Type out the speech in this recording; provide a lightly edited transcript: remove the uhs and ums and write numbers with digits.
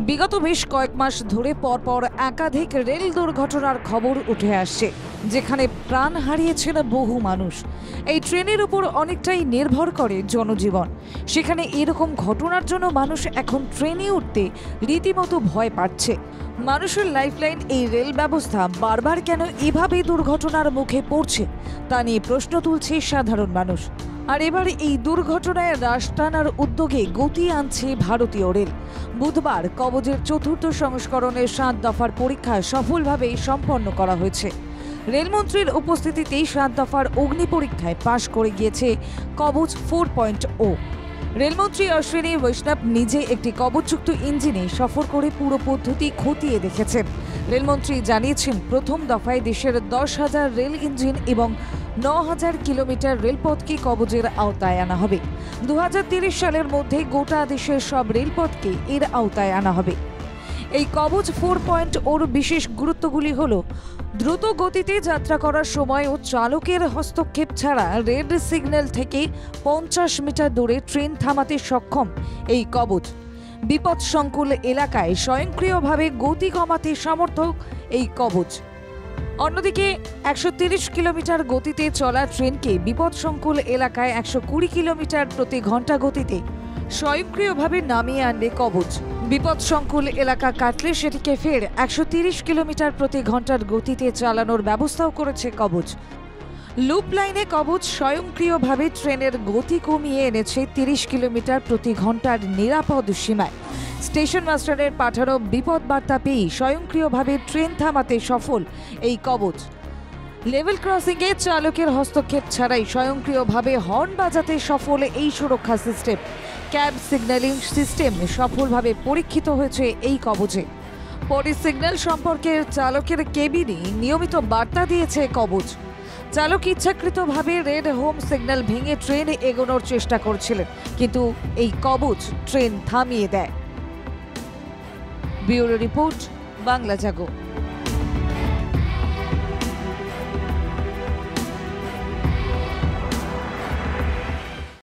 বিগত বেশ কয়েক মাস ধরে পরপর একাধিক রেল দুর্ঘটনার খবর উঠে আসছে, যেখানে প্রাণ হারিয়েছেন বহু মানুষ। এই ট্রেনের উপর অনেকটাই নির্ভর করে জনজীবন। সেখানে এরকম ঘটনার জন্য মানুষ এখন ট্রেনে উঠতে রীতিমতো ভয় পাচ্ছে। মানুষের লাইফলাইন এই রেল ব্যবস্থা বারবার কেন এভাবে দুর্ঘটনার মুখে পড়ছে তা নিয়ে প্রশ্ন তুলছে সাধারণ মানুষ। আর এবার এই দুর্ঘটনায় রাশ টানার উদ্যোগে গতি আনছে ভারতীয় রেল। বুধবার কবচের চতুর্থ সংস্করণের 7 দফার পরীক্ষা সফলভাবে সম্পন্ন করা হয়েছে। রেলমন্ত্রীর উপস্থিতিতে 7 দফার অগ্নি পরীক্ষায় পাশ করে গিয়েছে কবচ 4.0। রেলমন্ত্রী অশ্বিনী বৈষ্ণব নিজে একটি কবচযুক্ত ইঞ্জিনে সফর করে পুরো পদ্ধতি খতিয়ে দেখেছেন। রেলমন্ত্রী জানিয়েছেন, প্রথম দফায় দেশের 10,000 রেল ইঞ্জিন এবং 9,000 কিলোমিটার রেলপথকে কবচের আওতায় আনা হবে। 2030 সালের মধ্যে গোটা দেশের সব রেলপথকে এর আওতায় আনা হবে। এই কবচ 4.0 বিশেষ গুরুত্বগুলি হল: দ্রুত গতিতে যাত্রা করার সময়ও চালকের হস্তক্ষেপ ছাড়া রেড সিগন্যাল থেকে 50 মিটার দূরে ট্রেন থামাতে সক্ষম এই কবচ। বিপদসংকুল এলাকায় স্বয়ংক্রিয়ভাবে গতি কমাতে সমর্থক এই কবচ। অন্যদিকে 130 কিলোমিটার গতিতে চলা ট্রেনকে বিপদসংকুল এলাকায় 120 কিলোমিটার প্রতি ঘন্টা গতিতে স্বয়ংক্রিয়ভাবে নামিয়ে আনবে কবচ। বিপদসংকুল এলাকা কাটলে সেটিকে ফের 130 কিলোমিটার প্রতি ঘন্টার গতিতে চালানোর ব্যবস্থাও করেছে কবচ। লুপ লাইনে কবচ স্বয়ংক্রিয়ভাবে ট্রেনের গতি কমিয়ে এনেছে 30 কিলোমিটার প্রতি ঘন্টার নিরাপদ সীমায়। স্টেশন মাস্টারের পাঠানো বিপদ বার্তা পেয়ে স্বয়ংক্রিয়ভাবে ট্রেন থামাতে সফল এই কবচ। লেভেল ক্রসিংয়ে চালকের হস্তক্ষেপ ছাড়াই স্বয়ংক্রিয়ভাবে হর্ন বাজাতে সফল এই সুরক্ষা সিস্টেম। ক্যাব সিগন্যালিং সিস্টেম সফলভাবে পরীক্ষিত হয়েছে এই কবচে। পরে সিগন্যাল সম্পর্কে চালকের কেবিনে নিয়মিত বার্তা দিয়েছে কবচ। চালক ইচ্ছাকৃতভাবে রেড হোম সিগন্যাল ভেঙে ট্রেনে এগোনোর চেষ্টা করছিলেন, কিন্তু এই কবচ ট্রেন থামিয়ে দেয়। ব্যুরো রিপোর্ট, বাংলা জাগো।